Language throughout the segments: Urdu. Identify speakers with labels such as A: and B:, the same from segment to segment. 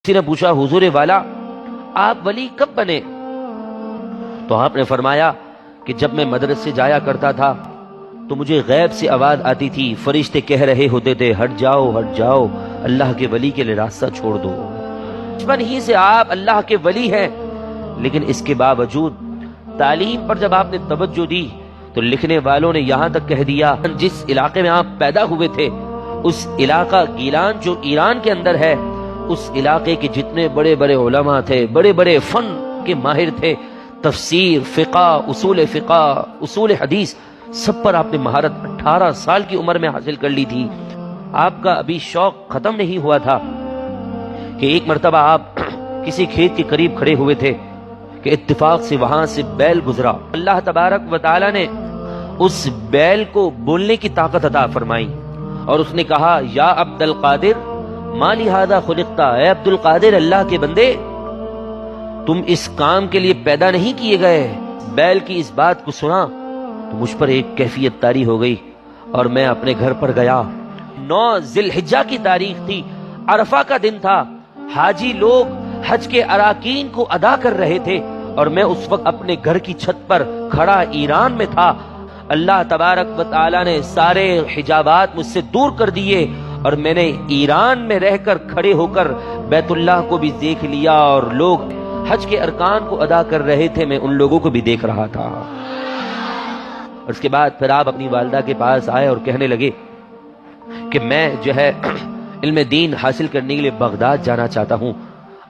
A: کسی نے پوچھا حضور والا آپ ولی کب بنے؟ تو آپ نے فرمایا کہ جب میں مدرسے جایا کرتا تھا تو مجھے غیب سے آواز آتی تھی، فرشتے کہہ رہے ہوتے تھے ہٹ جاؤ اللہ کے ولی کے لیے راستہ چھوڑ دو۔ بچپن ہی سے آپ اللہ کے ولی ہیں، لیکن اس کے باوجود تعلیم پر جب آپ نے توجہ دی تو لکھنے والوں نے یہاں تک کہہ دیا جس علاقے میں آپ پیدا ہوئے تھے اس علاقہ گیلان جو ایران کے اندر ہے، اس علاقے کے جتنے بڑے بڑے علماء تھے، بڑے بڑے فن کے ماہر تھے، تفسیر، فقہ، اصول حدیث، سب پر آپ نے مہارت 18 سال کی عمر میں حاصل کر لی تھی۔ آپ کا ابھی شوق ختم نہیں ہوا تھا کہ ایک مرتبہ آپ کسی کھیت کے قریب کھڑے ہوئے تھے کہ اتفاق سے وہاں سے بیل گزرا۔ اللہ تبارک و تعالی نے اس بیل کو بولنے کی طاقت عطا فرمائی اور اس نے کہا یا عبد القادر ما لہذا خلقتا، اے عبد القادر اللہ کے بندے تم اس کام کے لیے پیدا نہیں کیے گئے۔ بیل کی اس بات کو سنا تو مجھ پر ایک کیفیت طاری ہو گئی اور میں اپنے گھر پر گیا۔ 9 ذی الحجہ کی تاریخ تھی، عرفہ کا دن تھا، حاجی لوگ حج کے اراکین کو ادا کر رہے تھے اور میں اس وقت اپنے گھر کی چھت پر کھڑا ایران میں تھا۔ اللہ تبارک و تعالی نے سارے حجابات مجھ سے دور کر دیے اور میں نے ایران میں رہ کر کھڑے ہو کر بیت اللہ کو بھی دیکھ لیا اور لوگ حج کے ارکان کو ادا کر رہے تھے، میں ان لوگوں کو بھی دیکھ رہا تھا۔ اور اس کے بعد پھر آپ اپنی والدہ کے پاس آئے اور کہنے لگے کہ میں جو ہے علم دین حاصل کرنے کے لیے بغداد جانا چاہتا ہوں۔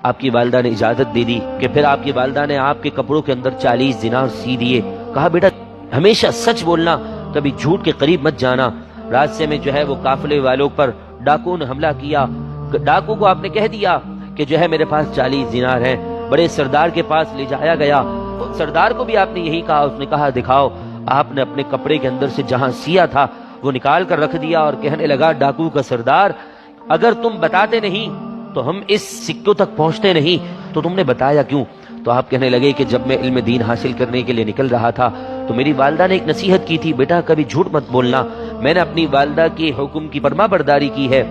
A: آپ کی والدہ نے اجازت دے دی کہ پھر آپ کی والدہ نے آپ کے کپڑوں کے اندر 40 دینار سی دیے، کہا بیٹا ہمیشہ سچ بولنا، کبھی جھوٹ کے قریب مت جانا۔ راستے میں جو ہے وہ قافلے والوں پر ڈاکو نے حملہ کیا، ڈاکو کو آپ نے کہہ دیا کہ جو ہے میرے پاس 40 دینار ہیں، بڑے سردار کے پاس لے جایا گیا، سردار کو بھی آپ نے یہی کہا، اس نے کہا دکھاؤ۔ آپ نے اپنے کپڑے کے اندر سے جہاں سیا تھا وہ نکال کر رکھ دیا اور کہنے لگا ڈاکو کا سردار اگر تم بتاتے نہیں تو ہم اس سکوں تک پہنچتے نہیں، تو تم نے بتایا کیوں؟ تو آپ کہنے لگے کہ جب میں علم دین حاصل کرنے کے لیے نکل رہا تھا تو میری والدہ نے ایک نصیحت کی تھی، بیٹا کبھی جھوٹ مت بولنا، میں نے اپنی والدہ کے حکم کی فرما برداری کی ہے۔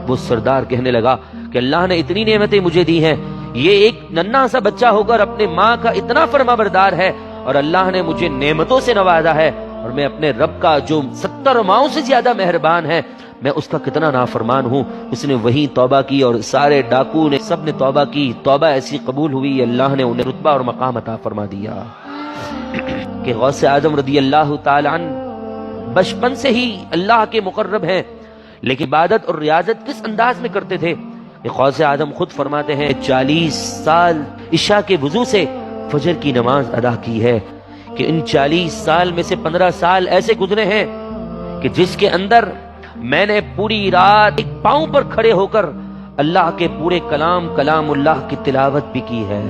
A: وہ سردار کہنے لگا کہ اللہ نے اتنی نعمتیں مجھے دی ہیں، یہ ایک ننھا سا بچہ ہو کر اپنے ماں کا اتنا فرما بردار ہے اور اللہ نے مجھے نعمتوں سے نوازا ہے اور میں اپنے رب کا جو 70 ماؤں سے زیادہ مہربان ہے میں اس کا کتنا نافرمان ہوں۔ اس نے وہی توبہ کی اور سارے ڈاکو نے سب نے توبہ کی، توبہ ایسی قبول ہوئی اللہ نے انہیں رتبہ اور مقام عطا فرما دیا کہ غوث اعظم رضی اللہ تعالی عنہ بچپن سے ہی اللہ کے مقرب ہیں، لیکن عبادت اور ریاضت کس انداز میں کرتے تھے؟ غوث اعظم خود فرماتے ہیں 40 سال عشاء کے وضو سے فجر کی نماز ادا کی ہے کہ ان 40 سال میں سے 15 سال ایسے گزرے ہیں کہ جس کے اندر میں نے پوری رات ایک پاؤں پر کھڑے ہو کر اللہ کے پورے کلام اللہ کی تلاوت بھی کی ہے۔